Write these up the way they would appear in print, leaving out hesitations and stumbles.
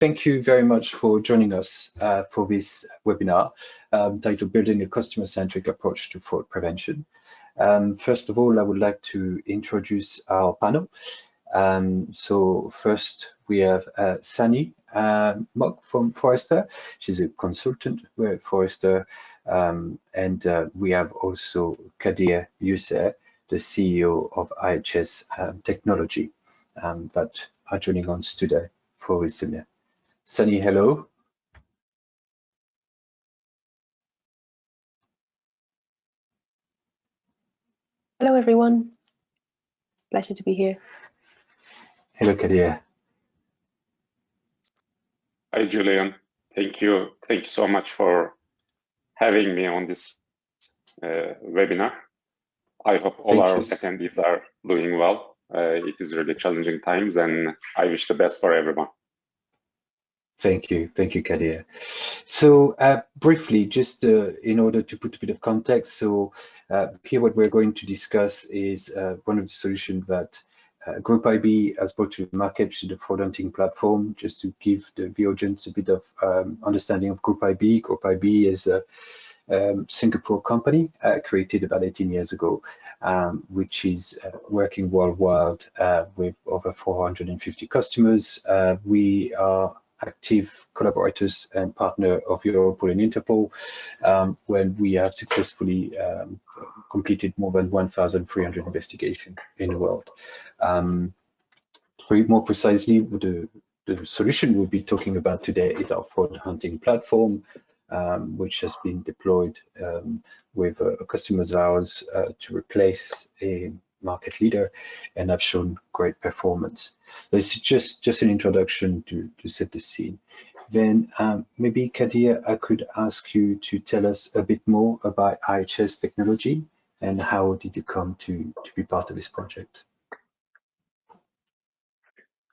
Thank you very much for joining us for this webinar titled Building a Customer-Centric Approach to Fraud Prevention. First of all, I would like to introduce our panel. So first, we have Sani Mok from Forrester. She's a consultant with Forrester. And we have also Kadir Youssef, the CEO of IHS Technology, that are joining us today for this seminar. Sani, hello. Hello, everyone. Pleasure to be here. Hello, Kadir. Hi, Julian. Thank you. Thank you so much for having me on this webinar. I hope all our attendees are doing well. It is really challenging times, and I wish the best for everyone. Thank you, Kadir. So briefly, just in order to put a bit of context, so here what we're going to discuss is one of the solutions that Group IB has brought to the market to the fraud hunting platform. Just to give the audience a bit of understanding of Group IB. Group IB is a Singapore company created about 18 years ago, which is working worldwide with over 450 customers. We are active collaborators and partner of Europol and Interpol, when we have successfully completed more than 1,300 investigations in the world. More precisely, the solution we'll be talking about today is our fraud hunting platform, which has been deployed with customers of ours to replace a market leader and have shown great performance. This is just an introduction to set the scene. Then maybe Kadir, I could ask you to tell us a bit more about IHS Technology and how did you come to be part of this project?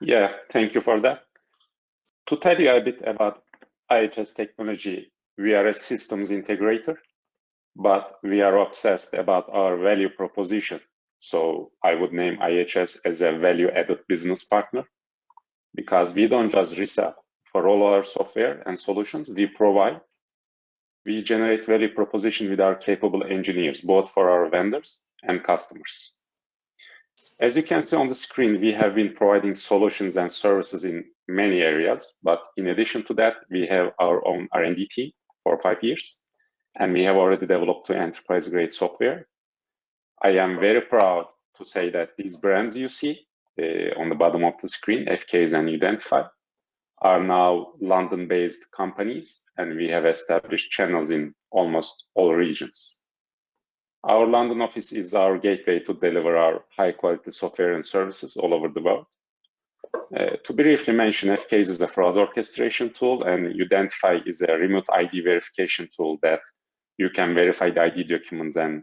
Yeah, thank you for that. To tell you a bit about IHS Technology, we are a systems integrator, but we are obsessed about our value proposition. So I would name IHS as a value-added business partner, because we don't just resell. For all our software and solutions we provide, we generate value proposition with our capable engineers, both for our vendors and customers. As you can see on the screen, we have been providing solutions and services in many areas, but in addition to that, we have our own R&D team for 5 years, and we have already developed 2 enterprise-grade software. I am very proud to say that these brands you see on the bottom of the screen, FKs and Identify, are now London-based companies, and we have established channels in almost all regions. Our London office is our gateway to deliver our high-quality software and services all over the world. To briefly mention, FKs is a fraud orchestration tool, and Identify is a remote ID verification tool that you can verify the ID documents and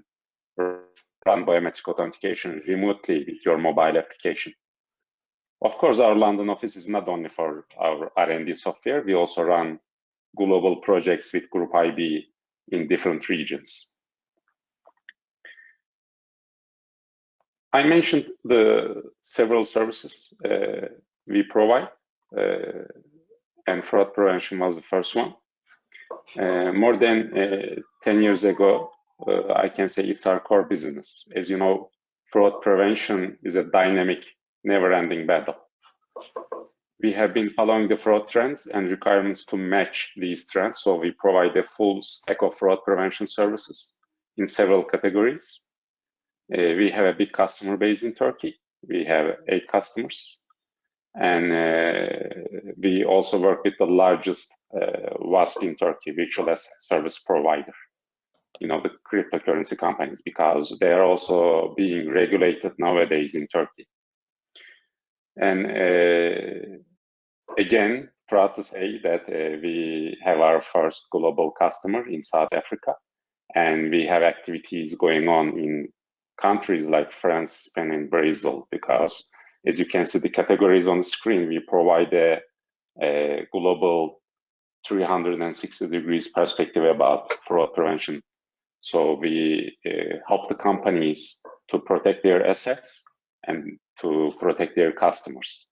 run biometric authentication remotely with your mobile application. Of course, our London office is not only for our R&D software, we also run global projects with Group IB in different regions. I mentioned the several services we provide, and fraud prevention was the first one. More than 10 years ago, I can say it's our core business. As you know, fraud prevention is a dynamic, never-ending battle. We have been following the fraud trends and requirements to match these trends, so we provide a full stack of fraud prevention services in several categories. We have a big customer base in Turkey. We have 8 customers, and we also work with the largest WASP in Turkey, virtual asset service provider. You know, the cryptocurrency companies, because they are also being regulated nowadays in Turkey. And again, proud to say that we have our first global customer in South Africa, and we have activities going on in countries like France, Spain, and Brazil, because as you can see the categories on the screen, we provide a global 360 degrees perspective about fraud prevention. So we help the companies to protect their assets and to protect their customers.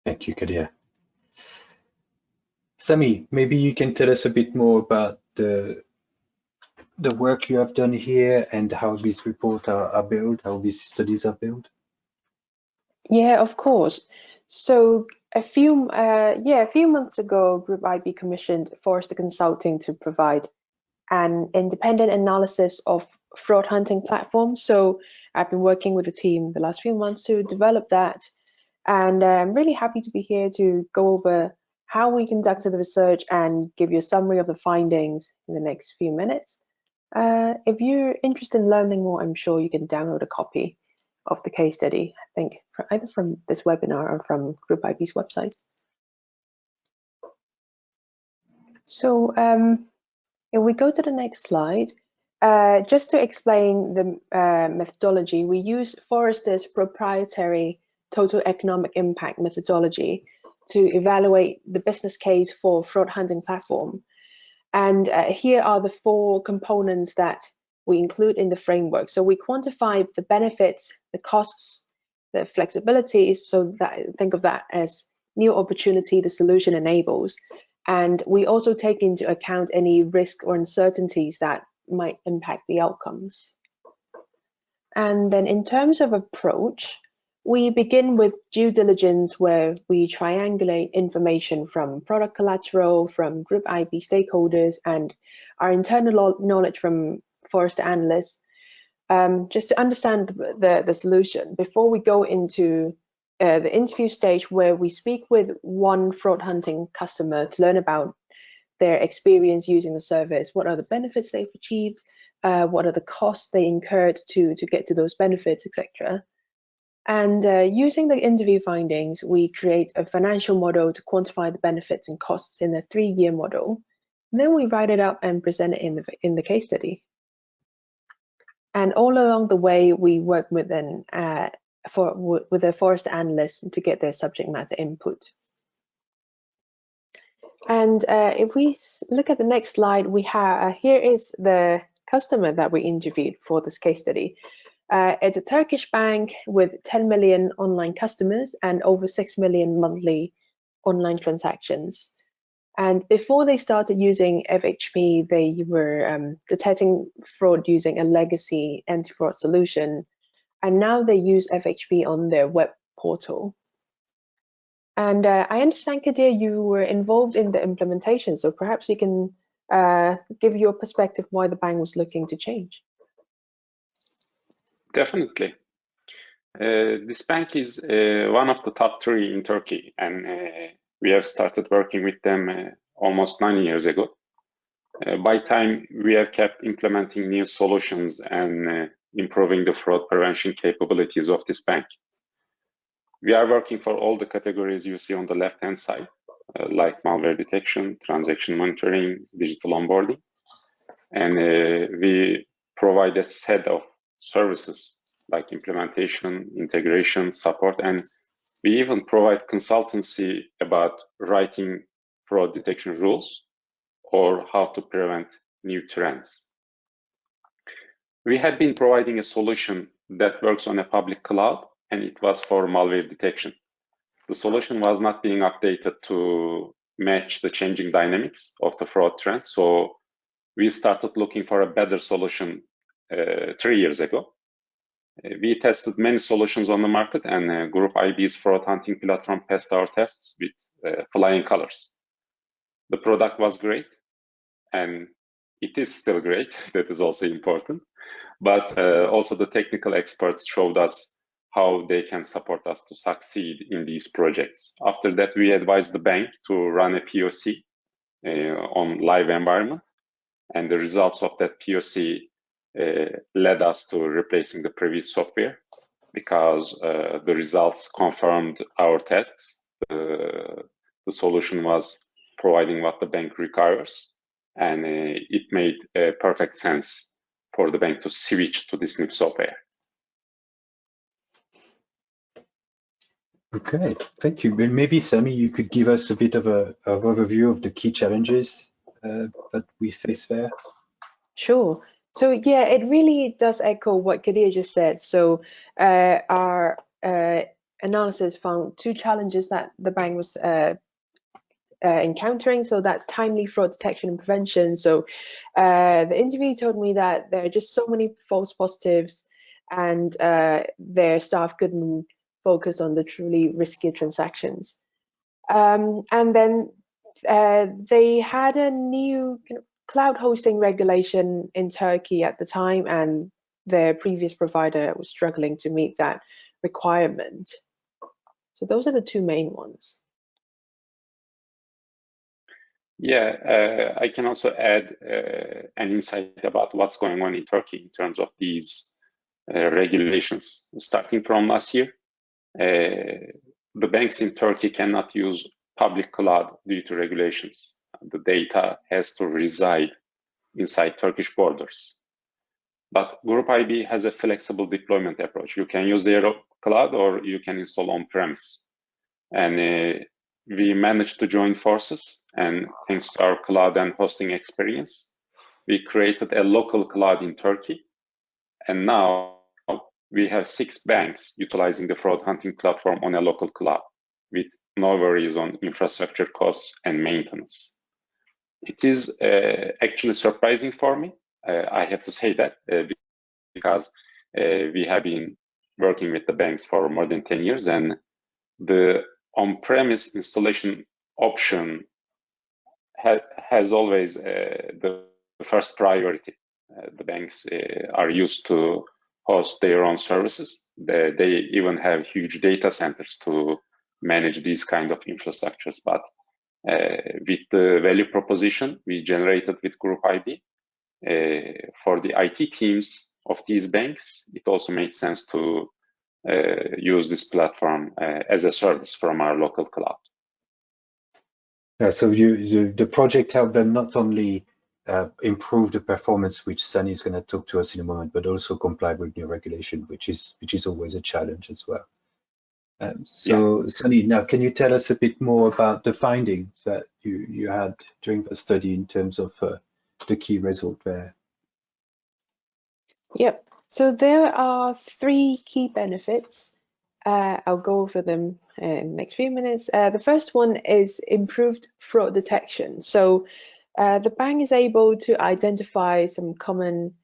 Thank you, Kadir. Sami, maybe you can tell us a bit more about the work you have done here and how these reports are built, how these studies are built. Yeah, of course. So a few months ago, Group IB commissioned Forrester Consulting to provide an independent analysis of fraud hunting platforms. So I've been working with the team the last few months to develop that, and I'm really happy to be here to go over how we conducted the research and give you a summary of the findings in the next few minutes. If you're interested in learning more, I'm sure you can download a copy of the case study, I think, either from this webinar or from Group IB's website. So if we go to the next slide, just to explain the methodology, we use Forrester's proprietary total economic impact methodology to evaluate the business case for fraud hunting platform. And here are the 4 components that we include in the framework. So we quantify the benefits, the costs, the flexibility, so that think of that as new opportunity the solution enables. And we also take into account any risk or uncertainties that might impact the outcomes. And then in terms of approach, we begin with due diligence, where we triangulate information from product collateral, from Group IB stakeholders, and our internal knowledge from Forrester analysts, just to understand the solution before we go into the interview stage, where we speak with one fraud hunting customer to learn about their experience using the service, what are the benefits they've achieved, what are the costs they incurred to get to those benefits, etc. And using the interview findings, we create a financial model to quantify the benefits and costs in a 3-year model. And then we write it up and present it in the case study. And all along the way, we work with a Forrester analyst to get their subject matter input. And if we look at the next slide, we have here is the customer that we interviewed for this case study. It's a Turkish bank with 10 million online customers and over 6 million monthly online transactions. And before they started using FHP, they were detecting fraud using a legacy anti-fraud solution. And now they use FHP on their web portal. And I understand, Kadir, you were involved in the implementation, so perhaps you can give your perspective why the bank was looking to change. Definitely. This bank is one of the top 3 in Turkey, and we have started working with them almost 9 years ago. By time, we have kept implementing new solutions and improving the fraud prevention capabilities of this bank. We are working for all the categories you see on the left-hand side, like malware detection, transaction monitoring, digital onboarding. And we provide a set of services like implementation, integration, support, and we even provide consultancy about writing fraud detection rules or how to prevent new trends. We had been providing a solution that works on a public cloud, and it was for malware detection. The solution was not being updated to match the changing dynamics of the fraud trends, so we started looking for a better solution 3 years ago. We tested many solutions on the market, and Group IB's fraud hunting platform passed our tests with flying colors. The product was great, and it is still great. That is also important. But also the technical experts showed us how they can support us to succeed in these projects. After that, we advised the bank to run a POC on live environment, and the results of that POC led us to replacing the previous software because the results confirmed our tests. The solution was providing what the bank requires, and it made perfect sense for the bank to switch to this new software. Okay, thank you. Maybe, Sami, you could give us a bit of an overview of the key challenges that we face there. Sure. So yeah, it really does echo what Kadir just said. So our analysis found two challenges that the bank was encountering. So that's timely fraud detection and prevention. So the interview told me that there are just so many false positives, and their staff couldn't focus on the truly risky transactions. And then they had a new kind of cloud hosting regulation in Turkey at the time, and their previous provider was struggling to meet that requirement. So those are the two main ones. Yeah, I can also add an insight about what's going on in Turkey in terms of these regulations. Starting from last year, the banks in Turkey cannot use public cloud due to regulations. The data has to reside inside Turkish borders. But Group IB has a flexible deployment approach. You can use their cloud or you can install on-premise. And we managed to join forces, and thanks to our cloud and hosting experience, we created a local cloud in Turkey. And now we have 6 banks utilizing the fraud hunting platform on a local cloud with no worries on infrastructure costs and maintenance. It is actually surprising for me. I have to say that because we have been working with the banks for more than 10 years, and the on-premise installation option has always the first priority. The banks are used to host their own services. They even have huge data centers to manage these kind of infrastructures. But with the value proposition we generated with Group IB, for the IT teams of these banks, it also made sense to use this platform as a service from our local cloud. Yeah, so the project helped them not only improve the performance, which Sunny is going to talk to us in a moment, but also comply with new regulation, which is always a challenge as well. So yeah. Sunny, now can you tell us a bit more about the findings that you had during the study in terms of the key result there? Yep. So there are 3 key benefits. I'll go over them in the next few minutes. The first one is improved fraud detection. So the bank is able to identify some common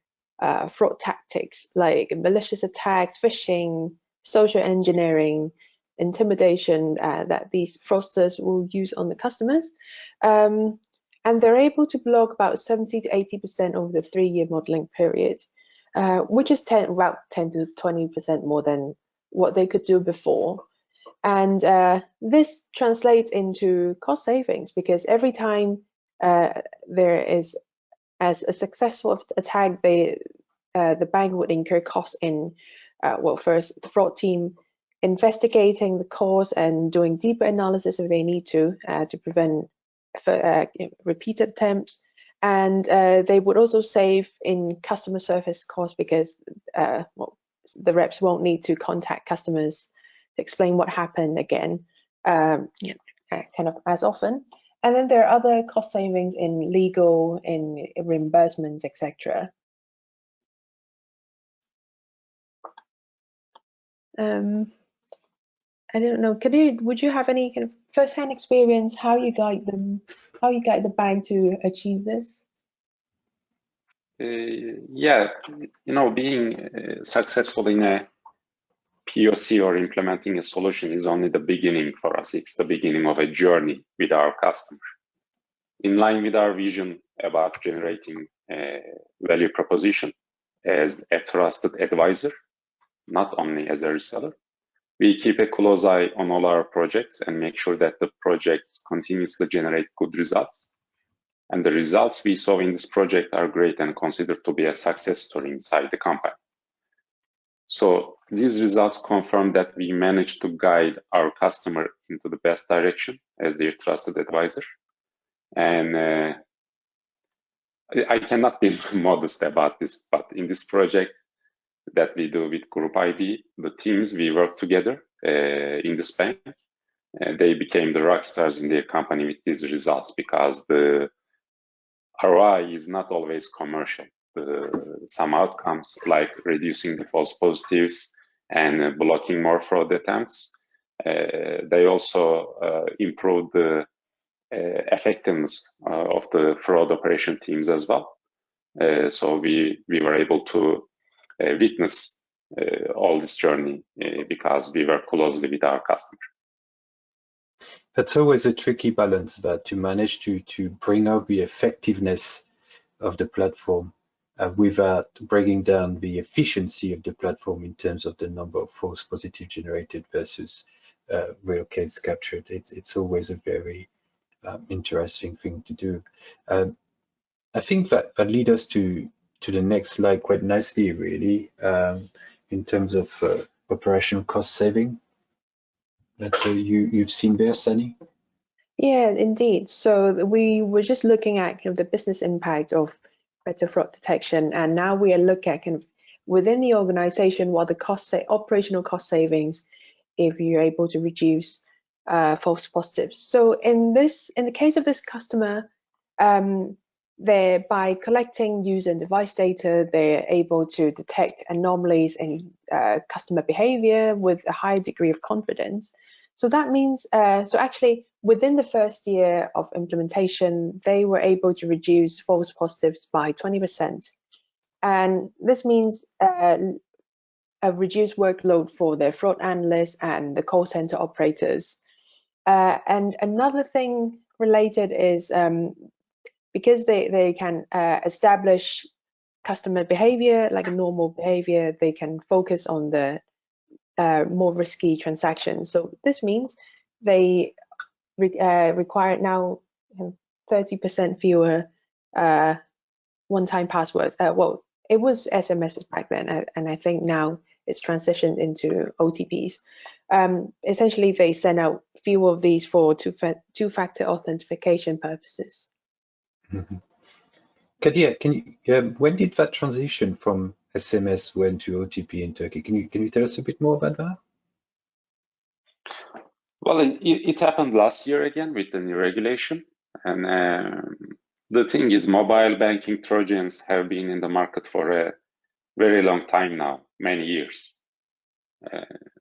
fraud tactics like malicious attacks, phishing, social engineering, intimidation that these fraudsters will use on the customers. And they're able to block about 70 to 80% over the 3-year modeling period, which is about 10 to 20% more than what they could do before. And this translates into cost savings, because every time there is a successful attack, the bank would incur costs in, well, first the fraud team investigating the cause and doing deeper analysis if they need to prevent repeated attempts. And they would also save in customer service costs, because well, the reps won't need to contact customers to explain what happened again, kind of as often. And then there are other cost savings in legal, in reimbursements, etc. I don't know. Would you have any kind of first-hand experience how you guide the bank to achieve this? Yeah, being successful in a POC or implementing a solution is only the beginning for us. It's the beginning of a journey with our customer. In line with our vision about generating a value proposition as a trusted advisor, not only as a reseller, we keep a close eye on all our projects and make sure that the projects continuously generate good results. And the results we saw in this project are great and considered to be a success story inside the company. So these results confirm that we managed to guide our customer into the best direction as their trusted advisor. And I cannot be modest about this, but in this project that we do with Group IB, the teams we work together in this bank, they became the rock stars in their company with these results, because the ROI is not always commercial. Some outcomes like reducing the false positives and blocking more fraud attempts They also improved the effectiveness of the fraud operation teams as well. So we were able to witness all this journey because we were closely with our customer. That's always a tricky balance, but to manage to bring up the effectiveness of the platform without bringing down the efficiency of the platform in terms of the number of false positives generated versus real case captured. It's always a very interesting thing to do. I think that leads us to the next slide quite nicely, really, in terms of operational cost saving that you've seen there, Sunny. Yeah, indeed. So we were just looking at kind of the business impact of better fraud detection, and now we are looking at kind of within the organization what the operational cost savings if you're able to reduce false positives. So in the case of this customer, by collecting user and device data, they're able to detect anomalies in customer behavior with a high degree of confidence. So that means, so actually within the first year of implementation, they were able to reduce false positives by 20%. And this means a reduced workload for their fraud analysts and the call center operators. And another thing related is because they can establish customer behavior, like a normal behavior, they can focus on the more risky transactions. So this means they require now 30% fewer one-time passwords. Well, it was SMSs back then, and I think now it's transitioned into OTPs. Essentially, they send out fewer of these for two-factor authentication purposes. Mm-hmm. Kadir, when did that transition from SMS went to OTP in Turkey? Can you tell us a bit more about that? Well, it happened last year again with the new regulation, and the thing is, mobile banking Trojans have been in the market for a very long time now, many years.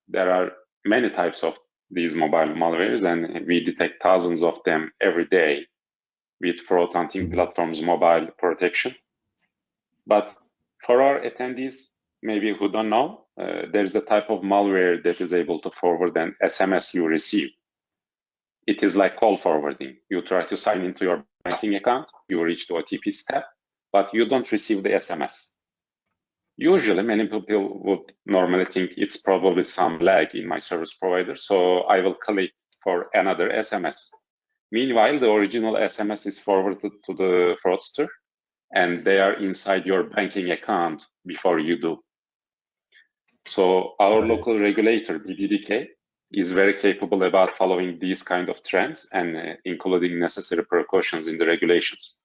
There are many types of these mobile malwares, and we detect thousands of them every day with fraud hunting platforms mobile protection. But for our attendees, maybe who don't know, there's a type of malware that is able to forward an SMS you receive. It is like call forwarding. You try to sign into your banking account, you reach the OTP step, but you don't receive the SMS. Usually, many people would normally think it's probably some lag in my service provider, so I will click for another SMS. Meanwhile, the original SMS is forwarded to the fraudster, and they are inside your banking account before you do. So our local regulator, BDDK, is very capable about following these kind of trends and including necessary precautions in the regulations.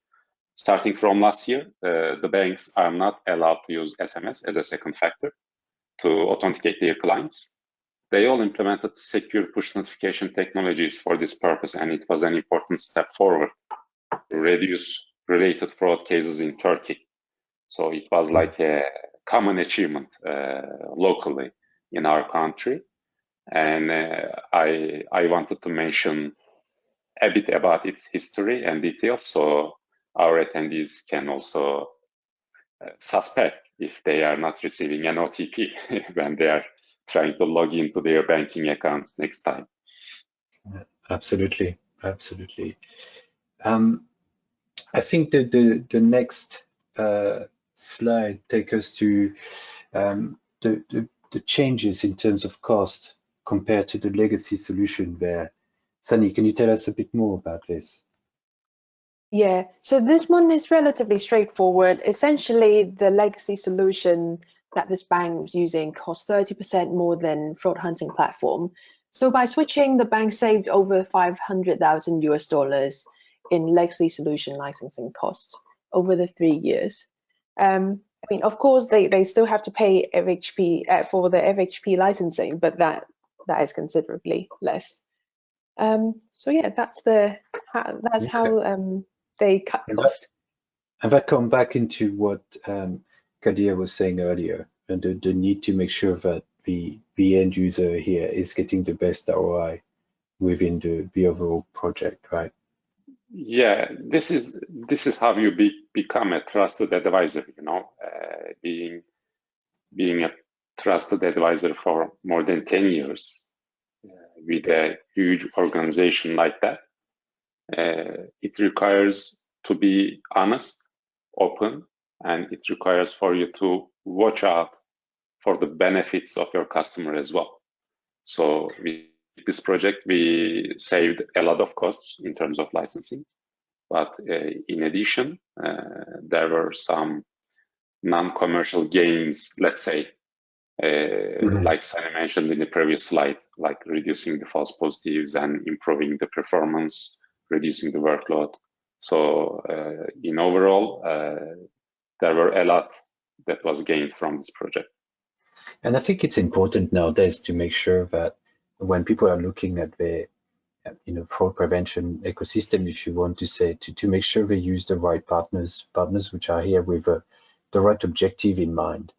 Starting from last year, the banks are not allowed to use SMS as a second factor to authenticate their clients. They all implemented secure push notification technologies for this purpose, and it was an important step forward to reduce related fraud cases in Turkey. So it was like a common achievement locally in our country. And I wanted to mention a bit about its history and details, so our attendees can also suspect if they are not receiving an OTP when they are trying to log into their banking accounts next time. Absolutely, absolutely. I think that the next slide take us to the changes in terms of cost compared to the legacy solution there. Sunny, can you tell us a bit more about this? Yeah, so this one is relatively straightforward. Essentially, the legacy solution that this bank was using cost 30% more than fraud hunting platform. So by switching, the bank saved over $500,000 US in legacy solution licensing costs over the 3 years. I mean, of course, they still have to pay FHP for the FHP licensing, but that is considerably less. So yeah, that's how they cut costs. And that come back into what Kadir was saying earlier, and the need to make sure that the the end user here is getting the best ROI within the overall project, right? Yeah, this is how you become a trusted advisor. Being a trusted advisor for more than 10 years with a huge organization like that, it requires to be honest, open, and it requires for you to watch out for the benefits of your customer as well. So with this project, we saved a lot of costs in terms of licensing. But in addition, there were some non-commercial gains, let's say, like Sunny mentioned in the previous slide, like reducing the false positives and improving the performance, reducing the workload. So in overall, there were a lot that was gained from this project. And I think it's important nowadays to make sure that when people are looking at the fraud prevention ecosystem, if you want to say, to make sure they use the right partners which are here with the right objective in mind.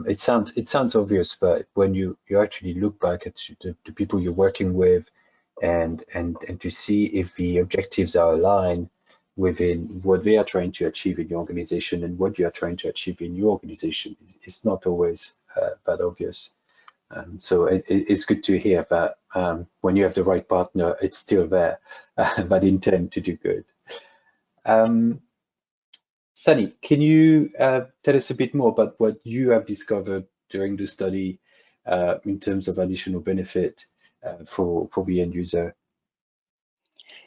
It sounds obvious, but when you actually look back at the people you're working with and to see if the objectives are aligned within what they are trying to achieve in your organization and what you are trying to achieve in your organization, it's not always that obvious. So it's good to hear that when you have the right partner, it's still there, that intent to do good. Sunny, can you tell us a bit more about what you have discovered during the study in terms of additional benefit for the end user?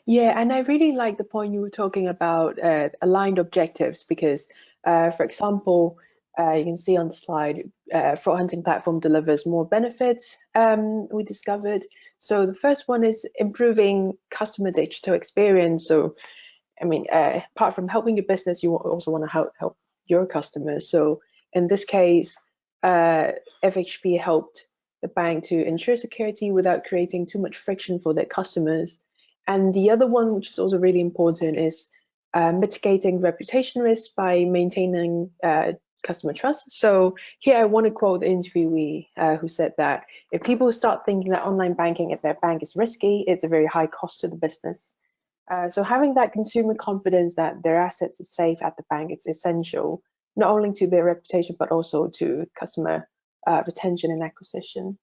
Yeah, and I really like the point you were talking about aligned objectives because, for example, you can see on the slide, fraud hunting platform delivers more benefits, we discovered. So the first one is improving customer digital experience. So, I mean, apart from helping your business, you also want to help your customers. So in this case, FHP helped the bank to ensure security without creating too much friction for their customers. And the other one, which is also really important, is mitigating reputation risks by maintaining customer trust. So here I want to quote the interviewee who said that if people start thinking that online banking at their bank is risky, it's a very high cost to the business. So having that consumer confidence that their assets are safe at the bank is essential, not only to their reputation, but also to customer retention and acquisition.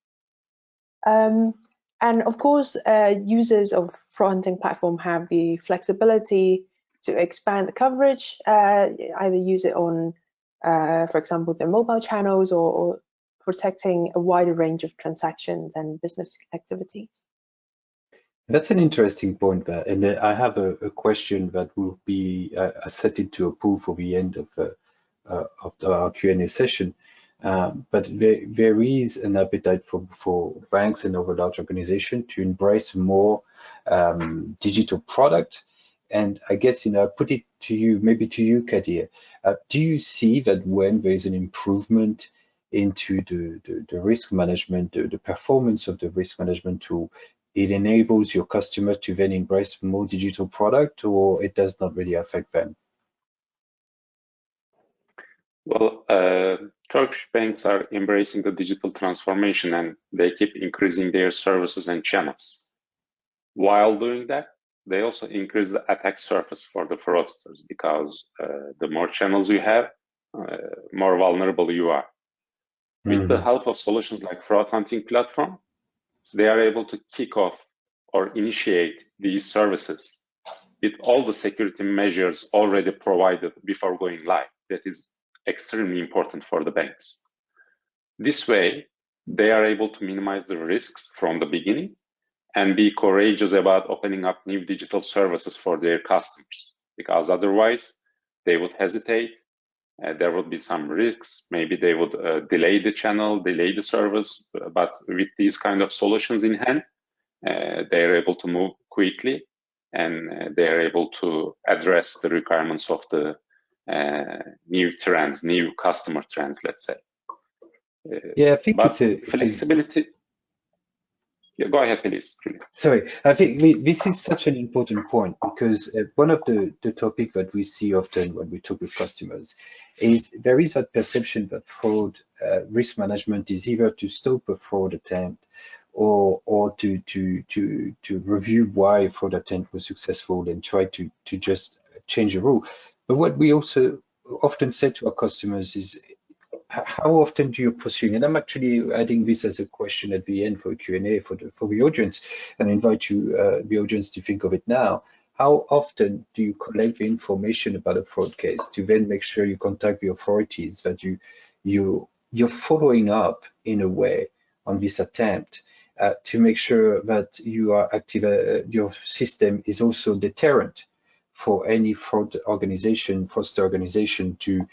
And of course, users of fraud hunting platform have the flexibility to expand the coverage, either use it on, for example, their mobile channels or protecting a wider range of transactions and business activities. That's an interesting point there, and I have a question that will be set into a pool for the end of our Q&A session. But there is an appetite for banks and other large organizations to embrace more digital product. And I guess, I put it to you, maybe to you, Kadir. Do you see that when there is an improvement into the risk management, the performance of the risk management tool, it enables your customer to then embrace more digital product, or it does not really affect them? Well, Turkish banks are embracing the digital transformation and they keep increasing their services and channels. While doing that, they also increase the attack surface for the fraudsters because the more channels you have, more vulnerable you are. With the help of solutions like fraud hunting platform, they are able to kick off or initiate these services with all the security measures already provided before going live. That is extremely important for the banks. This way, they are able to minimize the risks from the beginning and be courageous about opening up new digital services for their customers, because otherwise they would hesitate. There would be some risks. Maybe they would delay the channel, delay the service, but with these kind of solutions in hand, they're able to move quickly and they're able to address the requirements of the new trends, new customer trends, let's say. Yeah, I think but flexibility. Yeah, go ahead, please, Julian. Sorry, I think this is such an important point because one of the topic that we see often when we talk with customers is there is that perception that fraud risk management is either to stop a fraud attempt or to review why a fraud attempt was successful and try to just change the rule. But what we also often say to our customers is how often do you pursue? And I'm actually adding this as a question at the end for Q&A for the audience, and invite you, the audience, to think of it now. How often do you collect the information about a fraud case to then make sure you contact the authorities, that you're following up in a way on this attempt to make sure that you are active, your system is also deterrent for any fraudster organization to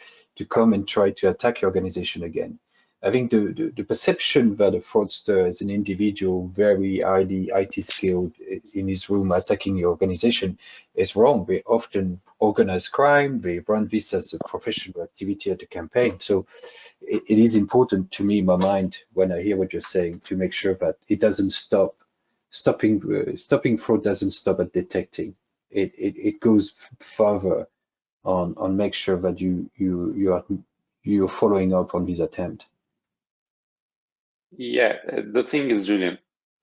come and try to attack your organization again. I think the perception that a fraudster is an individual very highly IT skilled in his room attacking your organization is wrong. They often organize crime, they run this as a professional activity at the campaign. So it is important to me in my mind when I hear what you're saying to make sure that it doesn't stop. Stopping fraud doesn't stop at detecting. It goes further on make sure that you're following up on this attempt. Yeah, the thing is, Julian,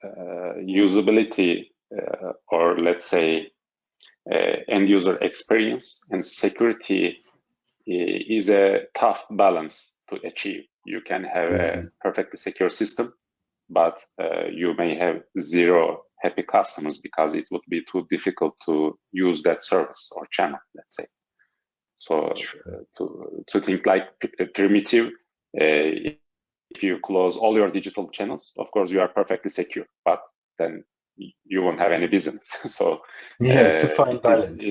usability or let's say end user experience and security is a tough balance to achieve. You can have a perfectly secure system, but you may have zero happy customers because it would be too difficult to use that service or channel, let's say. So to think like primitive, if you close all your digital channels, of course you are perfectly secure, but then you won't have any business. So yeah, it's a fine balance.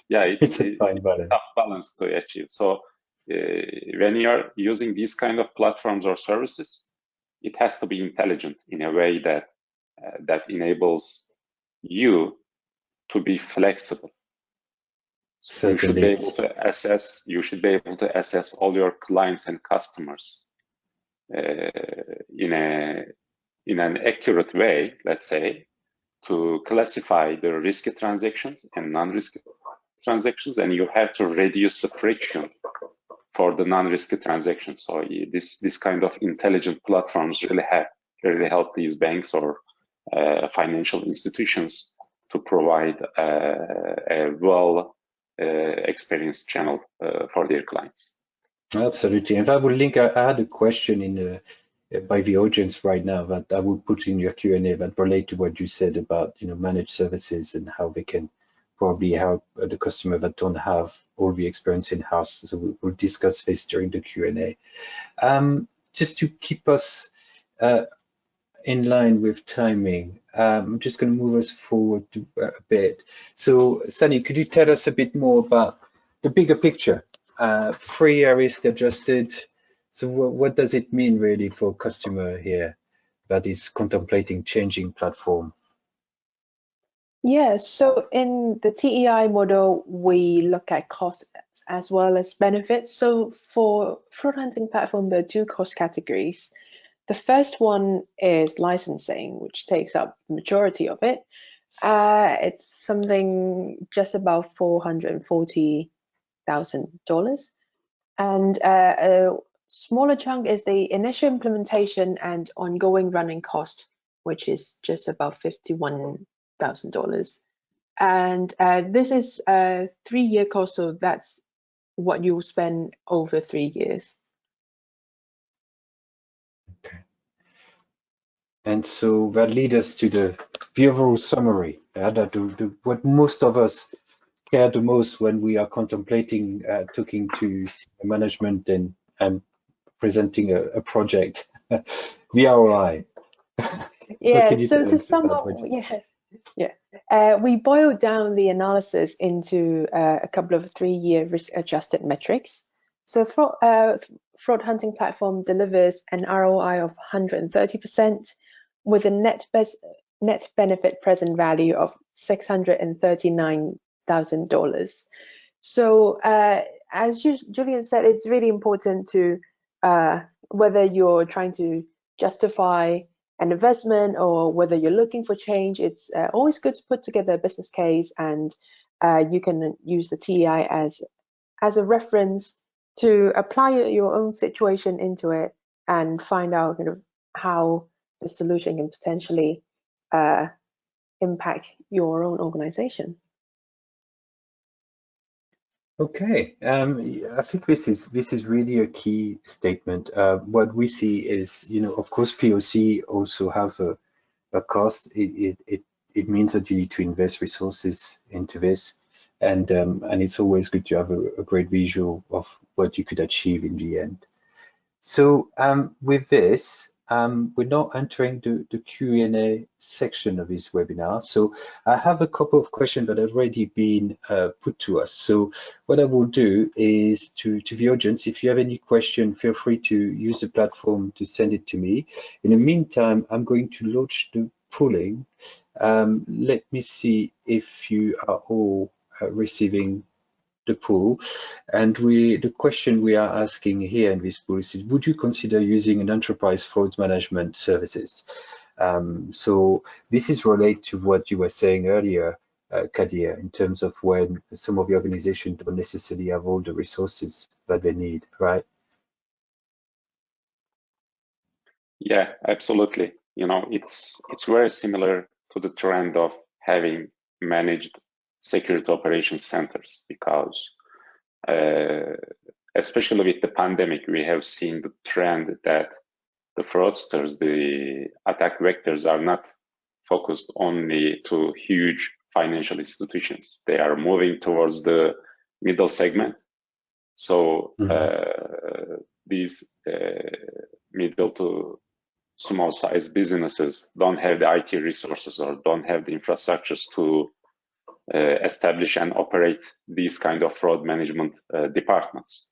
Yeah, it's a fine balance. Tough balance to achieve. So when you are using these kind of platforms or services, it has to be intelligent in a way that that enables you to be flexible. So you should be able to assess. You should be able to assess all your clients and customers in an accurate way, let's say, to classify the risky transactions and non-risky transactions, and you have to reduce the friction for the non-risky transactions. So this kind of intelligent platforms really help these banks or financial institutions to provide a well experienced channel for their clients. Absolutely, and I will link. I had a question in by the audience right now that I will put in your Q&A that relate to what you said about managed services and how they can probably help the customer that don't have all the experience in house. So we'll discuss this during the Q&A. Just to keep us in line with timing, I'm just going to move us forward a bit. So, Sunny, could you tell us a bit more about the bigger picture? Free risk adjusted. So what does it mean really for a customer here that is contemplating changing platform? Yeah, so in the TEI model, we look at costs as well as benefits. So for fraud hunting platform, there are two cost categories. The first one is licensing, which takes up the majority of it. It's something just about $440,000. And a smaller chunk is the initial implementation and ongoing running cost, which is just about $51,000. And this is a 3-year course, so that's what you'll spend over 3 years. Okay. And so that leads us to the overall summary. What most of us care the most when we are contemplating talking to management and presenting a project, the ROI. Yeah, so to sum up, we boiled down the analysis into a couple of 3-year risk-adjusted metrics. So fraud hunting platform delivers an ROI of 130% with a net benefit present value of $639,000. So as Julian said, it's really important to whether you're trying to justify an investment or whether you're looking for change, it's always good to put together a business case, and you can use the TEI as a reference to apply your own situation into it and find out how the solution can potentially impact your own organization. Okay, I think this is really a key statement. What we see is, of course, POC also have a cost. It means that you need to invest resources into this, and it's always good to have a great visual of what you could achieve in the end. So with this, we're now entering the Q&A section of this webinar. So I have a couple of questions that have already been put to us. So what I will do is to the audience, if you have any question, feel free to use the platform to send it to me. In the meantime, I'm going to launch the polling. Let me see if you are all receiving the pool, and the question we are asking here in this pool is, would you consider using an enterprise fraud management services? So this is related to what you were saying earlier, Kadir, in terms of when some of the organizations don't necessarily have all the resources that they need, right? Yeah, absolutely. It's very similar to the trend of having managed security operations centers, because especially with the pandemic, we have seen the trend that the fraudsters, the attack vectors, are not focused only to huge financial institutions. They are moving towards the middle segment. So these middle to small size businesses don't have the IT resources or don't have the infrastructures to establish and operate these kind of fraud management departments.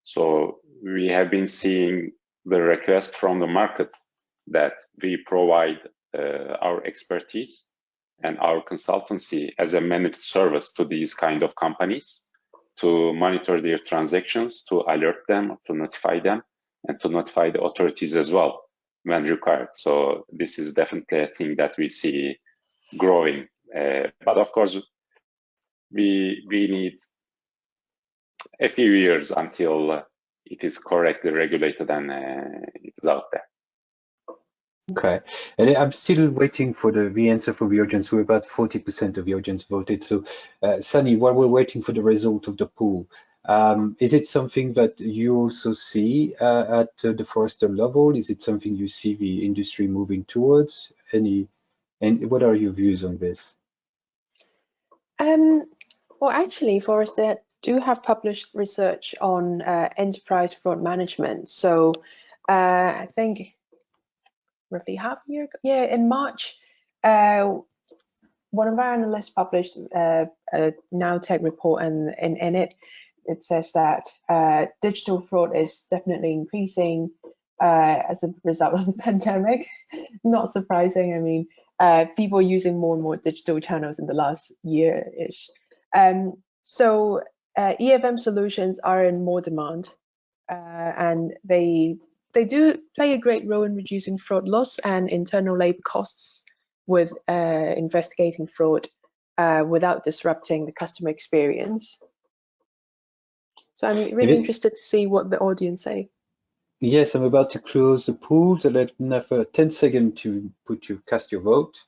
So we have been seeing the request from the market that we provide our expertise and our consultancy as a managed service to these kind of companies to monitor their transactions, to alert them, to notify them, and to notify the authorities as well when required. So this is definitely a thing that we see growing. But of course, we need a few years until it is correctly regulated and it is out there. Okay, and I'm still waiting for the answer from the audience. We're about 40% of the audience voted. So, Sunny, while we're waiting for the result of the poll, is it something that you also see at the Forrester level? Is it something you see the industry moving towards? And what are your views on this? Well, actually, Forrester do have published research on enterprise fraud management. So I think roughly half a year ago, yeah, in March, one of our analysts published a NowTech report, and in it says that digital fraud is definitely increasing as a result of the pandemic. Not surprising. I mean, people using more and more digital channels in the last year-ish. So EFM solutions are in more demand, and they do play a great role in reducing fraud loss and internal labor costs with investigating fraud without disrupting the customer experience. So I'm really interested to see what the audience say. Yes, I'm about to close the poll, so let me have 10 seconds to cast your vote.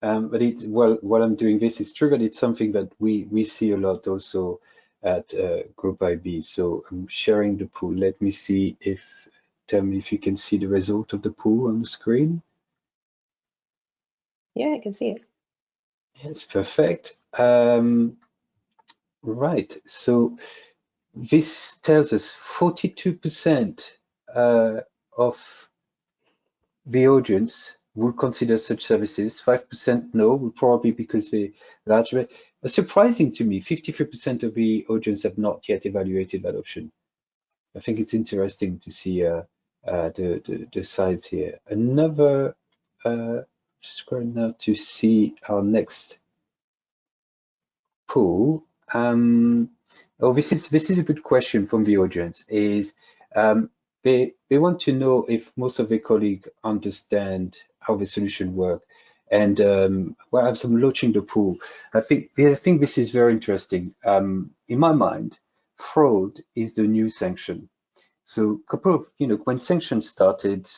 But while I'm doing this, it's true that it's something that we see a lot also at Group IB. So I'm sharing the poll. Let me see tell me if you can see the result of the poll on the screen. Yeah, I can see it. Yes, perfect. Right, so this tells us 42% of the audience will consider such services, 5% no, probably because they're larger. Surprising to me, 53% of the audience have not yet evaluated that option. I think it's interesting to see the sides here. Another, scroll now to see our next poll. Oh, this is a good question from the audience. Is they want to know if most of their colleagues understand how the solution work. And well, as I'm launching the pool, I think this is very interesting. In my mind, fraud is the new sanction. So couple of, when sanctions started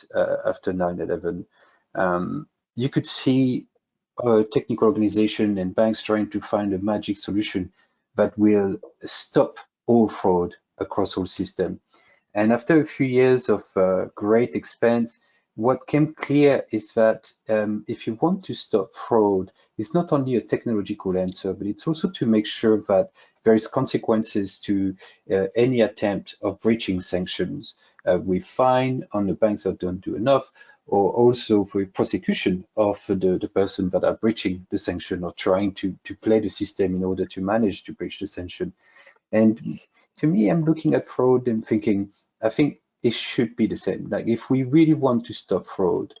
after 9/11, you could see a technical organization and banks trying to find a magic solution that will stop all fraud across all systems. And after a few years of great expense, what came clear is that if you want to stop fraud, it's not only a technological answer, but it's also to make sure that there is consequences to any attempt of breaching sanctions with fine on the banks that don't do enough, or also for prosecution of the person that are breaching the sanction or trying to play the system in order to manage to breach the sanction. And to me, I'm looking at fraud and thinking, I think it should be the same. Like if we really want to stop fraud,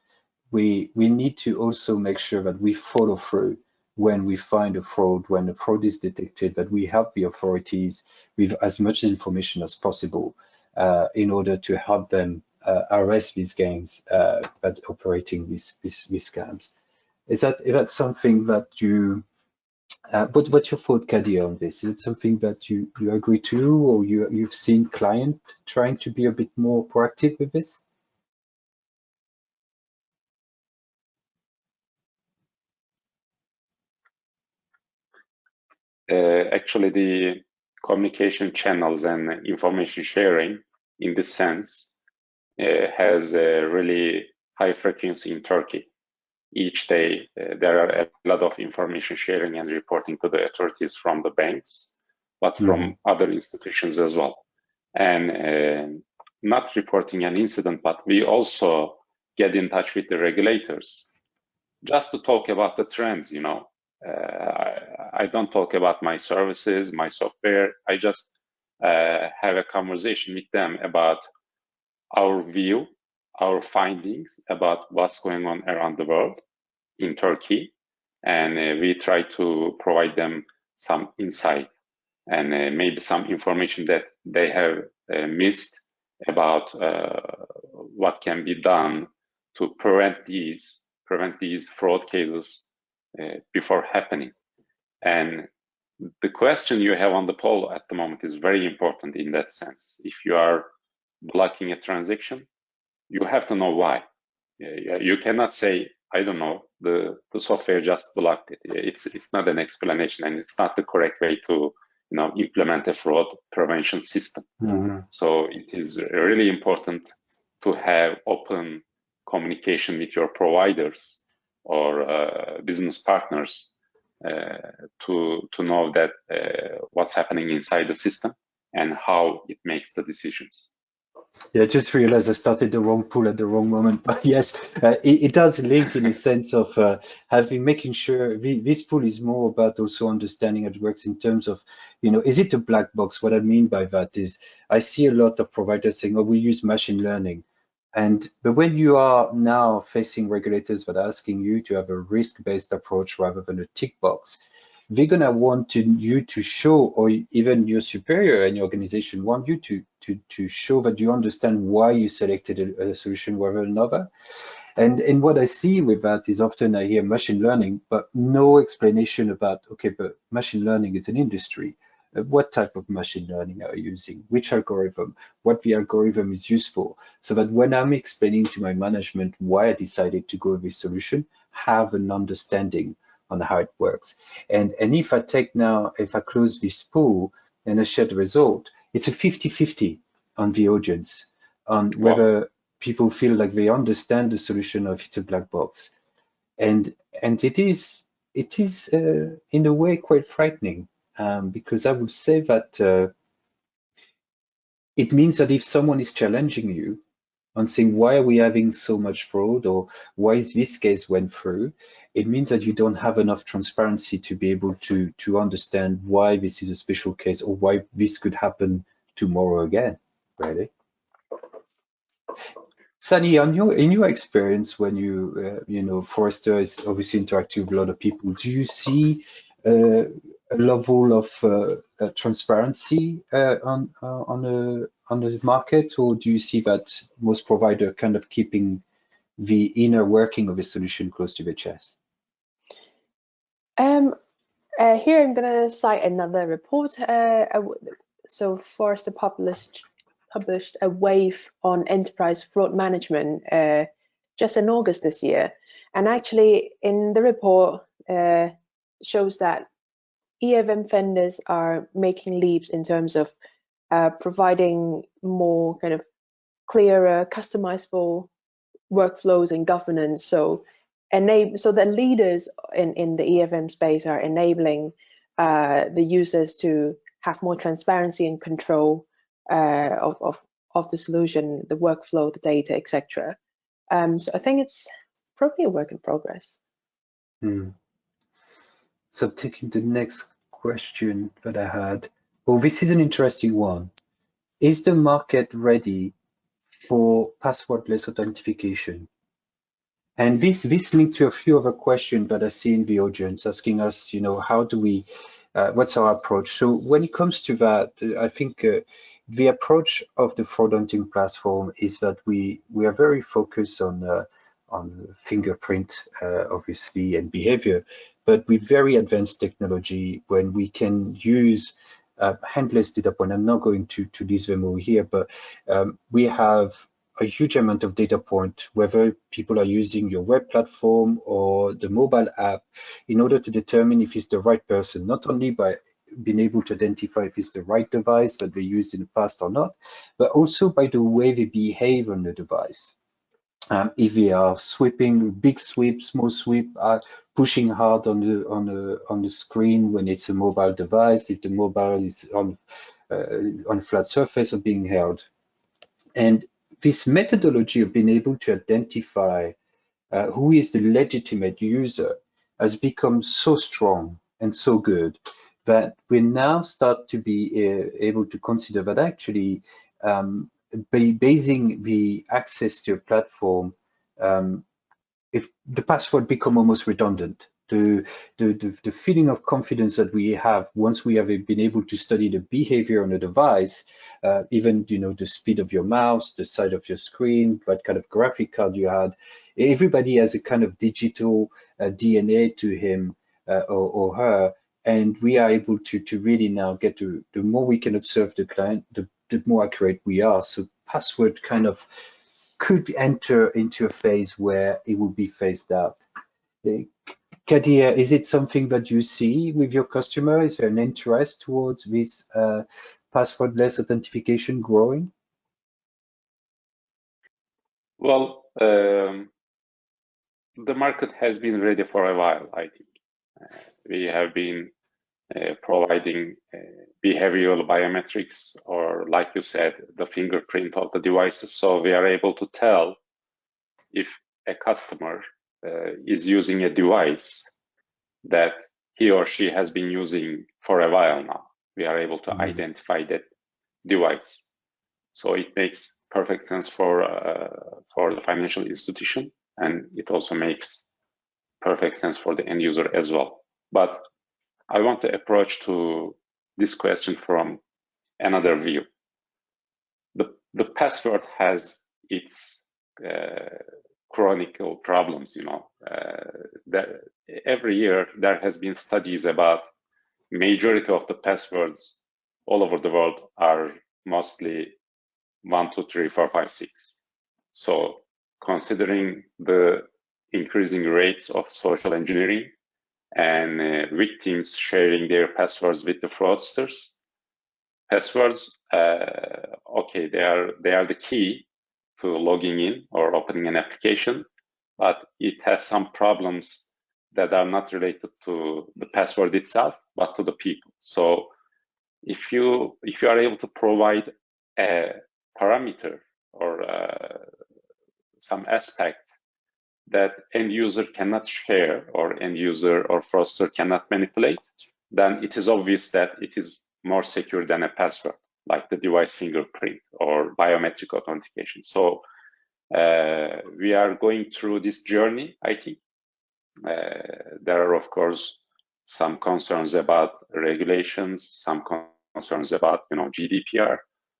we need to also make sure that we follow through when we find a fraud, when a fraud is detected, that we help the authorities with as much information as possible in order to help them arrest these gangs that operating these scams. Is that something that you what's your thought, Kadir, on this? Is it something that you agree to, or you've seen client trying to be a bit more proactive with this? Actually, the communication channels and information sharing in this sense has a really high frequency in Turkey. Each day, there are a lot of information sharing and reporting to the authorities from the banks, but from other institutions as well. And not reporting an incident, but we also get in touch with the regulators just to talk about the trends, I don't talk about my services, my software. I just have a conversation with them about our view, our findings about what's going on around the world in Turkey. And we try to provide them some insight and maybe some information that they have missed about what can be done to prevent these fraud cases before happening. And the question you have on the poll at the moment is very important in that sense. If you are blocking a transaction, you have to know why. You cannot say, I don't know, the software just blocked it. It's not an explanation, and it's not the correct way to implement a fraud prevention system. So it is really important to have open communication with your providers or business partners to know that what's happening inside the system and how it makes the decisions. Yeah, I just realized I started the wrong pool at the wrong moment. But yes, it does link in a sense of making sure this pool is more about also understanding how it works in terms of, is it a black box? What I mean by that is I see a lot of providers saying, oh, we use machine learning. But when you are now facing regulators that are asking you to have a risk-based approach rather than a tick box, they're gonna want you to show, or even your superior and your organization want you to show that you understand why you selected a solution rather than another. And what I see with that is often I hear machine learning, but no explanation about, okay, but machine learning is an industry. What type of machine learning are you using? Which algorithm? What the algorithm is used for? So that when I'm explaining to my management why I decided to go with this solution, have an understanding on how it works. And if I close this pool and I share the result, it's a 50-50 on the audience, on whether people feel like they understand the solution or if it's a black box. And it is in a way quite frightening, because I would say that it means that if someone is challenging you on saying, why are we having so much fraud, or why is this case went through, it means that you don't have enough transparency to be able to understand why this is a special case or why this could happen tomorrow again, really. Sunny, in your experience, when Forrester is obviously interacting with a lot of people, do you see a level of transparency on on the market, or do you see that most provider kind of keeping the inner working of the solution close to the chest? Here I'm going to cite another report. So Forrester published a wave on enterprise fraud management just in August this year. And actually in the report shows that EFM vendors are making leaps in terms of providing more kind of clearer, customizable workflows and governance. So the leaders in the EFM space are enabling the users to have more transparency and control of the solution, the workflow, the data, etc. So I think it's probably a work in progress. So taking the next question that I had, well, this is an interesting one. Is the market ready for passwordless authentication? And this linked to a few other questions that I see in the audience asking us, how do we, what's our approach? So when it comes to that, I think the approach of the fraud hunting platform is that we are very focused on fingerprint, obviously, and behavior, but with very advanced technology when we can use handless data point. I'm not going to list them all here, but we have a huge amount of data point, whether people are using your web platform or the mobile app, in order to determine if it's the right person, not only by being able to identify if it's the right device that they used in the past or not, but also by the way they behave on the device. If they are sweeping, big sweep, small sweep, pushing hard on the screen when it's a mobile device, if the mobile is on flat surface or being held. And this methodology of being able to identify who is the legitimate user has become so strong and so good that we now start to be able to consider that actually basing the access to a platform, if the password become almost redundant, the feeling of confidence that we have once we have been able to study the behavior on the device, even the speed of your mouse, the size of your screen, what kind of graphic card you had, everybody has a kind of digital DNA to him or her, and we are able to really now get to the more we can observe the client, the more accurate we are. So password kind of could enter into a phase where it will be phased out. Kadir, is it something that you see with your customer? Is there an interest towards this passwordless authentication growing? Well, the market has been ready for a while, I think. We have been providing behavioral biometrics, or like you said, the fingerprint of the devices. So we are able to tell if a customer is using a device that he or she has been using for a while now. We are able to identify that device. So it makes perfect sense for the financial institution, and it also makes perfect sense for the end user as well. But I want to approach to this question from another view. The password has its chronicle problems, that every year there has been studies about majority of the passwords all over the world are mostly 1, 2, 3, 4, 5, 6. So considering the increasing rates of social engineering and victims sharing their passwords with the fraudsters, passwords, okay, they are the key to logging in or opening an application, but it has some problems that are not related to the password itself, but to the people. So if you are able to provide a parameter or some aspect that end user cannot share or end user or fraudster cannot manipulate, then it is obvious that it is more secure than a password, like the device fingerprint or biometric authentication. So we are going through this journey, I think. There are, of course, some concerns about regulations, some concerns about GDPR,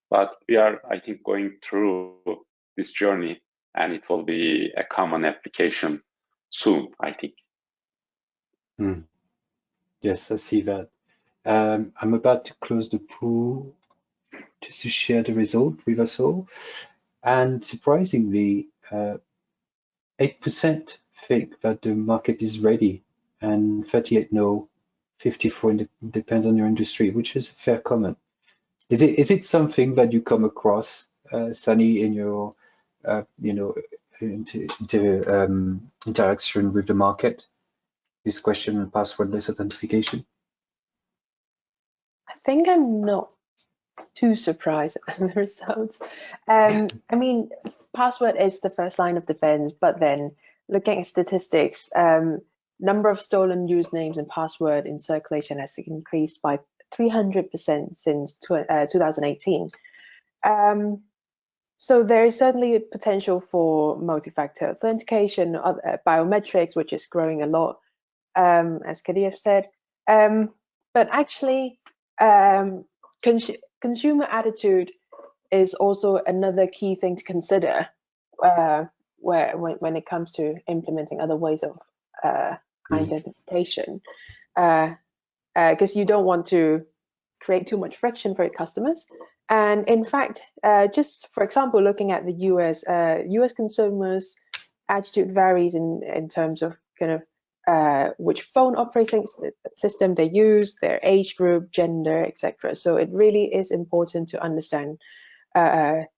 But we are, I think, going through this journey, and it will be a common application soon, I think. Yes, I see that. I'm about to close the pool just to share the result with us all. And surprisingly, 8% think that the market is ready, and 38 no, 54 depends on your industry, which is a fair comment. Is it something that you come across, Sunny, in your interaction with the market? This question on passwordless authentication? I think I'm not too surprised at the results. I mean, password is the first line of defense, but then looking at statistics, number of stolen usernames and password in circulation has increased by 300% since 2018. So there is certainly a potential for multi-factor authentication, biometrics, which is growing a lot, as Kadir said. But actually, consumer attitude is also another key thing to consider when it comes to implementing other ways of identification, because you don't want to create too much friction for your customers. And in fact, just for example, looking at the US consumers' attitude varies in terms of kind of which phone operating system they use, their age group, gender, etc. So it really is important to understand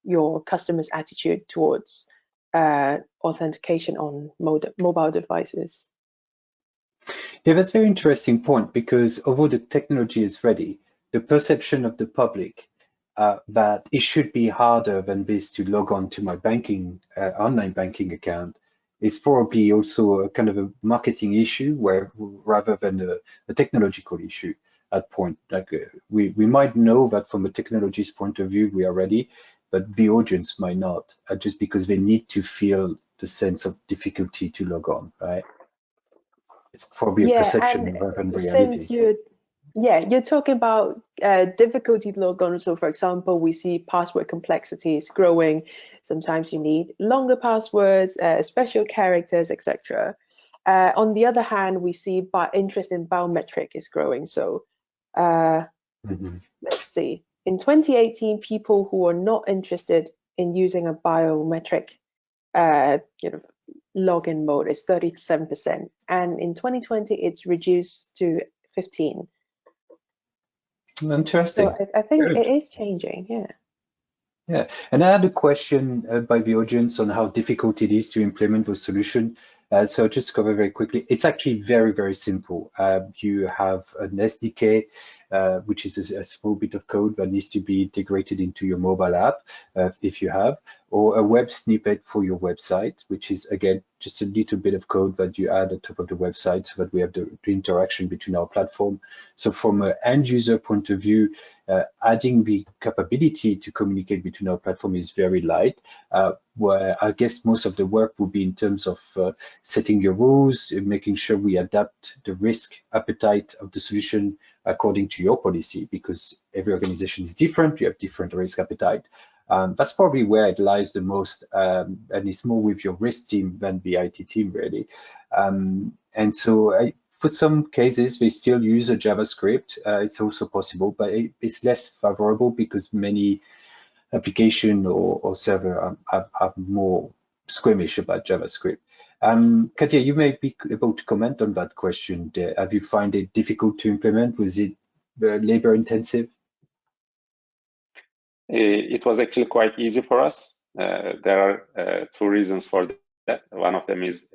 your customer's attitude towards authentication on mobile devices. Yeah, that's a very interesting point, because although the technology is ready, the perception of the public that it should be harder than this to log on to my banking online banking account is probably also a kind of a marketing issue, where rather than a technological issue at point. Like we might know that from a technology's point of view we are ready, but the audience might not, just because they need to feel the sense of difficulty to log on, right? It's probably a perception rather than reality. Since you're talking about difficulty to log on. So for example, we see password complexity is growing. Sometimes you need longer passwords, special characters, etc. On the other hand, we see interest in biometric is growing. So let's see. In 2018, people who are not interested in using a biometric login mode is 37%, and in 2020 it's reduced to 15%. Interesting. So I think it is changing, yeah. Yeah, and I had a question by the audience on how difficult it is to implement the solution. So I'll just cover very quickly. It's actually very, very simple. You have an SDK, which is a small bit of code that needs to be integrated into your mobile app, if you have, or a web snippet for your website, which is, again, just a little bit of code that you add at the top of the website so that we have the interaction between our platform. So from an end user point of view, adding the capability to communicate between our platform is very light, where I guess most of the work will be in terms of setting your rules, making sure we adapt the risk appetite of the solution according to your policy, because every organization is different, you have different risk appetite. That's probably where it lies the most, and it's more with your risk team than the IT team, really. And so for some cases, they still use a JavaScript. It's also possible, but it's less favorable because many application or server are more squeamish about JavaScript. Katia, you may be able to comment on that question. Have you found it difficult to implement? Was it labor intensive? It was actually quite easy for us. There are two reasons for that. One of them is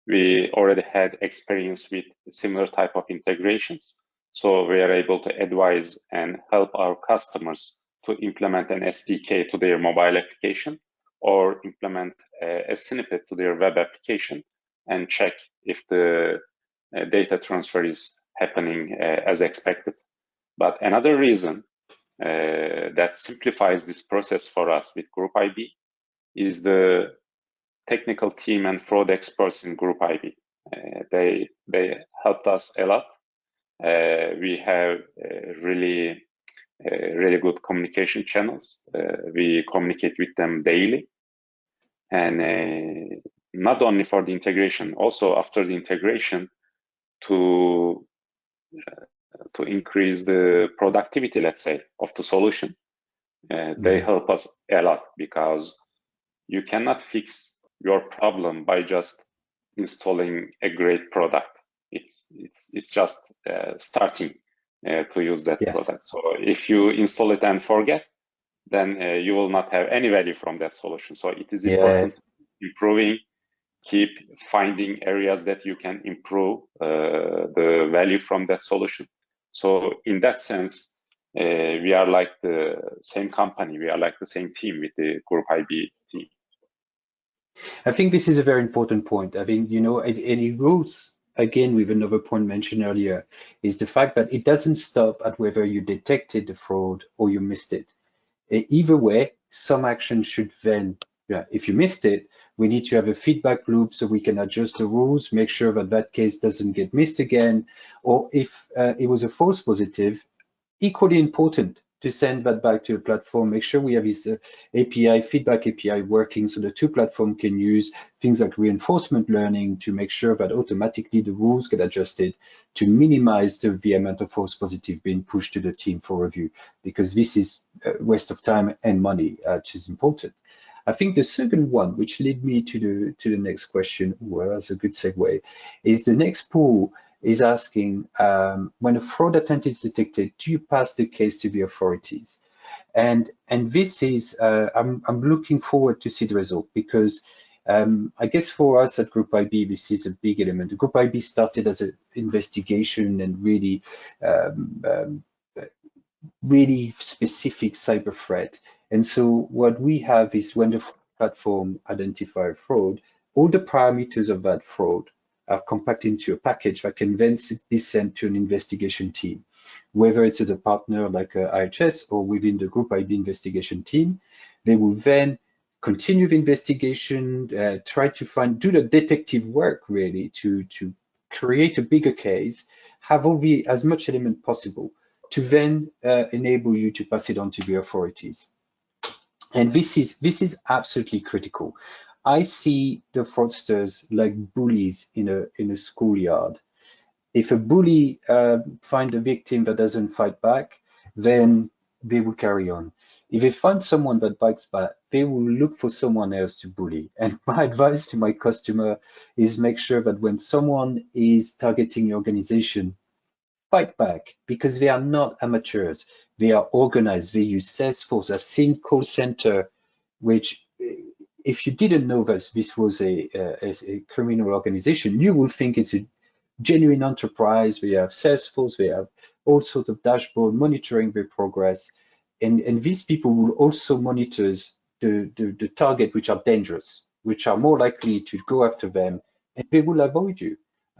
we already had experience with similar type of integrations. So we are able to advise and help our customers to implement an SDK to their mobile application, or implement a snippet to their web application, and check if the data transfer is happening as expected. But another reason that simplifies this process for us with Group IB is the technical team and fraud experts in Group IB. They helped us a lot. We have really really good communication channels. We communicate with them daily, and not only for the integration, also after the integration to increase the productivity, let's say, of the solution. They help us a lot, because you cannot fix your problem by just installing a great product. It's just starting to use that product. So if you install it and forget, then you will not have any value from that solution. So it is important improving, keep finding areas that you can improve the value from that solution. So in that sense, we are like the same company, we are like the same team with the Group IB team. I think this is a very important point. I think, and it goes again with another point mentioned earlier, is the fact that it doesn't stop at whether you detected the fraud or you missed it. Either way, some action should then, if you missed it, we need to have a feedback loop so we can adjust the rules, make sure that that case doesn't get missed again. Or if it was a false positive, equally important to send that back to a platform, make sure we have this API, feedback API working so the two platforms can use things like reinforcement learning to make sure that automatically the rules get adjusted to minimize the amount of false positive being pushed to the team for review, because this is a waste of time and money, which is important. I think the second one, which led me to the next question, well, that's a good segue, is the next pool is asking, when a fraud attempt is detected, do you pass the case to the authorities? And this is, I'm looking forward to see the result, because I guess for us at Group IB, this is a big element. The Group IB started as an investigation and really, really specific cyber threat. And so what we have is, when the platform identifies fraud, all the parameters of that fraud are compacted into a package that can then be sent to an investigation team, whether it's at a partner like IHS or within the Group IB investigation team. They will then continue the investigation, try to do the detective work really to create a bigger case, have as much element possible to then enable you to pass it on to the authorities. And this is absolutely critical. I see the fraudsters like bullies in a schoolyard. If a bully finds a victim that doesn't fight back, then they will carry on. If they find someone that bites back, they will look for someone else to bully. And my advice to my customer is make sure that when someone is targeting your organization, fight back, because they are not amateurs. They are organized. They use Salesforce. I've seen call center, which, if you didn't know that this was a criminal organization, you will think it's a genuine enterprise. We have Salesforce. We have all sorts of dashboard monitoring their progress, and these people will also monitor the target, which are dangerous, which are more likely to go after them, and they will avoid you.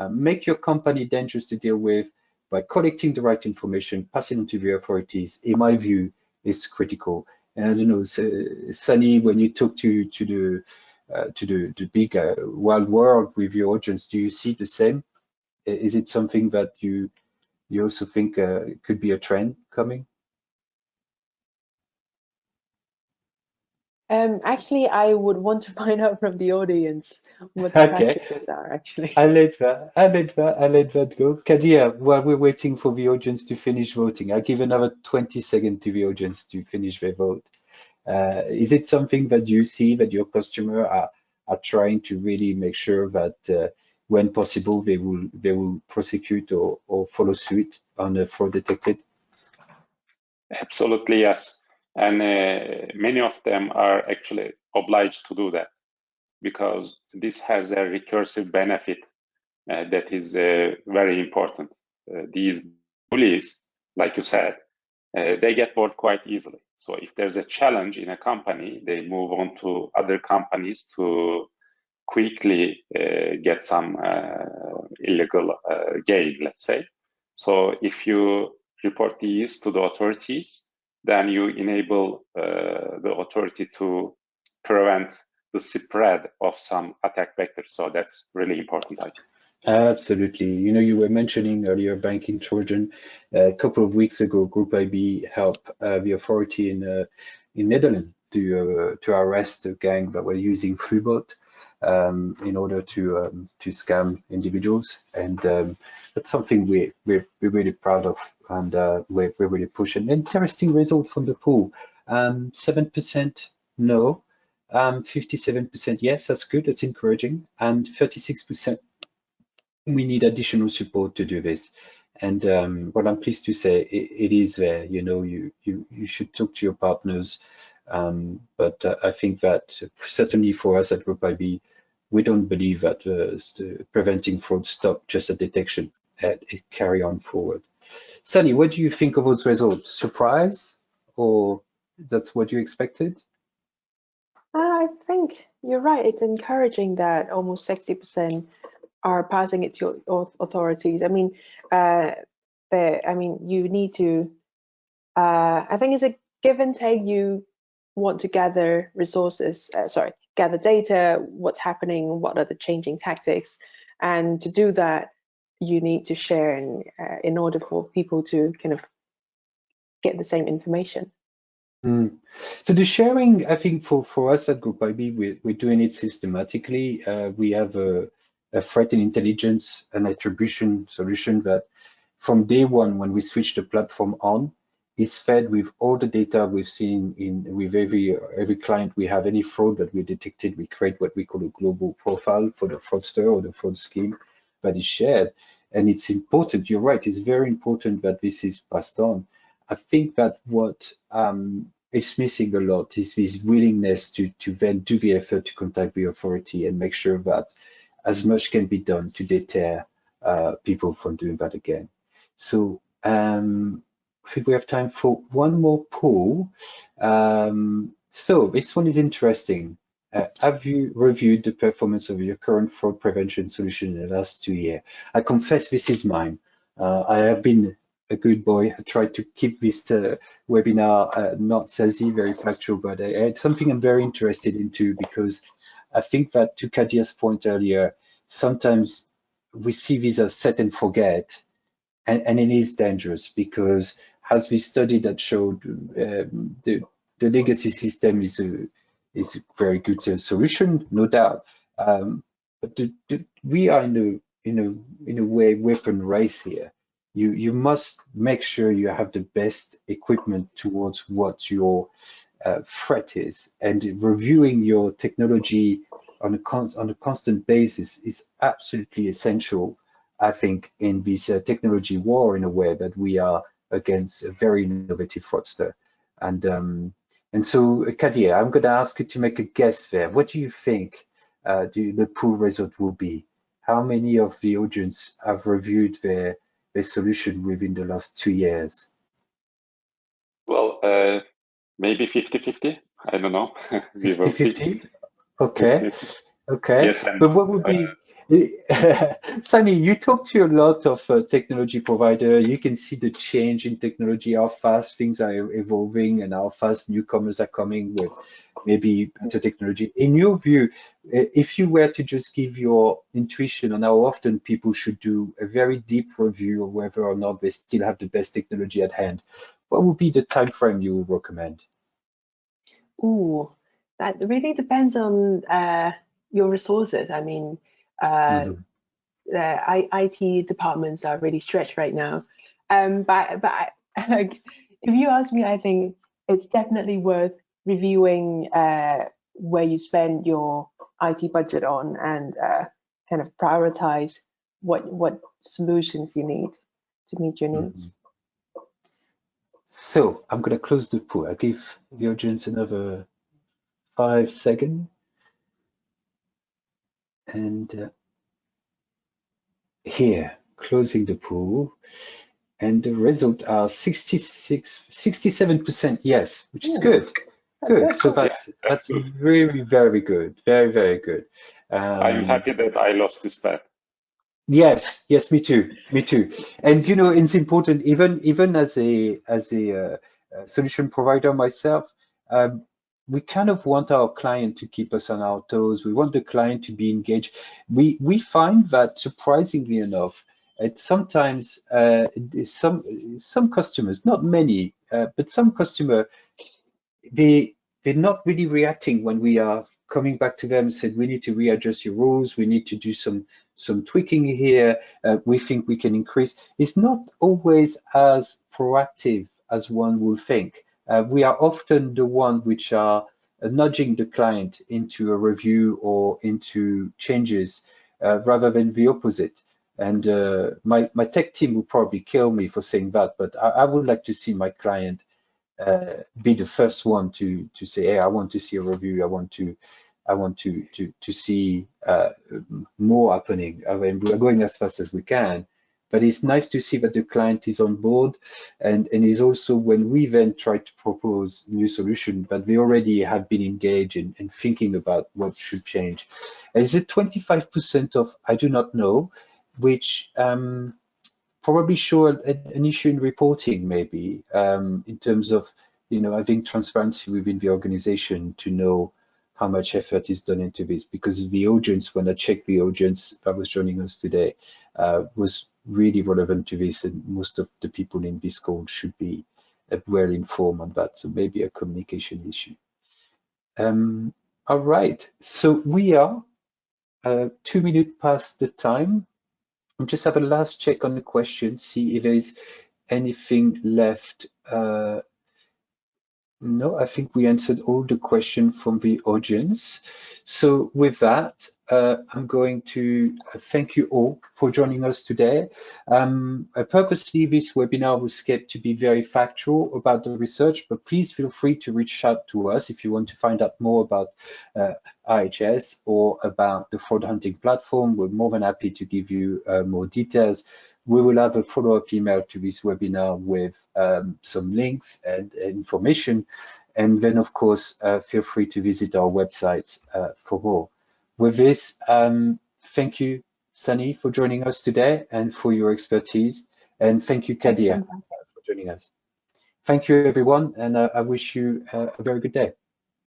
Make your company dangerous to deal with by collecting the right information, passing on to the authorities, in my view, is critical. And I don't know, Sunny, when you talk to the big wild world with your audience, do you see the same? Is it something that you also think could be a trend coming? Actually, I would want to find out from the audience what the practices are, actually. I let that go. Kadia, while we're waiting for the audience to finish voting, I'll give another 20 seconds to the audience to finish their vote. Is it something that you see that your customer are trying to really make sure that when possible they will prosecute or follow suit on a fraud detected? Absolutely, yes. And many of them are actually obliged to do that, because this has a recursive benefit that is very important. These bullies, like you said, they get bored quite easily. So if there's a challenge in a company, they move on to other companies to quickly get some illegal gain, let's say. So if you report these to the authorities, then you enable the authority to prevent the spread of some attack vectors. So that's really important, I think. Absolutely. You know, you were mentioning earlier banking Trojan. A couple of weeks ago, Group IB helped the authority in Netherlands to arrest a gang that were using Freebot in order to scam individuals, and that's something we're really proud of, and we're really pushing. Interesting result from the pool. 7% no, 57% yes. That's good. That's encouraging, and 36% we need additional support to do this. And what I'm pleased to say, it is there. You know, you should talk to your partners. But I think that certainly for us at Group IB, we don't believe that preventing fraud stop just at detection. It carry on forward. Sunny, what do you think of those results? Surprise, or that's what you expected? I think you're right. It's encouraging that almost 60% are passing it to authorities. I mean, you need to. I think it's a give and take. You want to gather resources. Gather data. What's happening? What are the changing tactics? And to do that, you need to share in order for people to kind of get the same information. So the sharing, I think for us at Group IB, we're doing it systematically. We have a threat and intelligence and attribution solution that from day one, when we switch the platform on, is fed with all the data we've seen with every client we have, any fraud that we detected, we create what we call a global profile for the fraudster or the fraud scheme that is shared. And it's important, you're right, it's very important that this is passed on. I think that what is missing a lot is this willingness to then do the effort to contact the authority and make sure that as much can be done to deter people from doing that again. So I think we have time for one more poll. So this one is interesting. Have you reviewed the performance of your current fraud prevention solution in the last 2 years? I confess this is mine. I have been a good boy. I tried to keep this webinar not sassy, very factual, but it's something I'm very interested into because I think that to Kadia's point earlier, sometimes we see these as set and forget, and it is dangerous because as we study that showed the legacy system is a very good solution, no doubt. But we are in a way weapon race here. You must make sure you have the best equipment towards what your threat is, and reviewing your technology on a constant basis is absolutely essential. I think in this technology war, in a way that we are against a very innovative fraudster, and so Kadia, I'm going to ask you to make a guess there. What do you think the pool result will be? How many of the audience have reviewed their solution within the last 2 years? Well, maybe 50-50. I don't know. We will see. 50-50? Okay. Okay. Yes, and But what would be Sunny, you talk to a lot of technology provider. You can see the change in technology, how fast things are evolving and how fast newcomers are coming with maybe better technology. In your view, if you were to just give your intuition on how often people should do a very deep review of whether or not they still have the best technology at hand, what would be the time frame you would recommend? Ooh, that really depends on your resources. I mean, the IT departments are really stretched right now. But if you ask me, I think it's definitely worth reviewing where you spend your IT budget on and kind of prioritize what solutions you need to meet your needs. So I'm going to close the pool. I'll give the audience another 5 seconds. And here, closing the pool. And the results are 67% yes, which is good. Good. So that's really very good. Very, very good. I'm happy that I lost this bet. Yes, yes, me too, me too. And you know, it's important, even as a solution provider myself, we kind of want our client to keep us on our toes. We want the client to be engaged. We find that, surprisingly enough, sometimes some customers, not many, but some customer, they're not really reacting when we are coming back to them and said, we need to readjust your rules, we need to do some tweaking here, we think we can increase. It's not always as proactive as one would think. We are often the one which are nudging the client into a review or into changes rather than the opposite. And my tech team will probably kill me for saying that, but I would like to see my client be the first one to say, hey, I want to see a review. I want to see more happening. I mean, we're going as fast as we can, but it's nice to see that the client is on board, and is also, when we then try to propose new solution, that they already have been engaged in thinking about what should change. And is it 25% of I do not know, which probably show an issue in reporting, maybe, in terms of, having transparency within the organization to know how much effort is done into this. Because the audience, when I checked the audience that was joining us today, was really relevant to this, and most of the people in this call should be well informed on that. So maybe a communication issue. All right, so we are 2 minutes past the time. I'll just have a last check on the question, see if there is anything left. No, I think we answered all the questions from the audience. So with that, I'm going to thank you all for joining us today. Purposely, this webinar was kept to be very factual about the research, but please feel free to reach out to us if you want to find out more about IHS or about the fraud hunting platform. We're more than happy to give you more details. We will have a follow-up email to this webinar with some links and information. And then, of course, feel free to visit our website for more. With this, thank you, Sunny, for joining us today and for your expertise. And thank you, Kadia, for joining us. Thank you, everyone, and I wish you a very good day.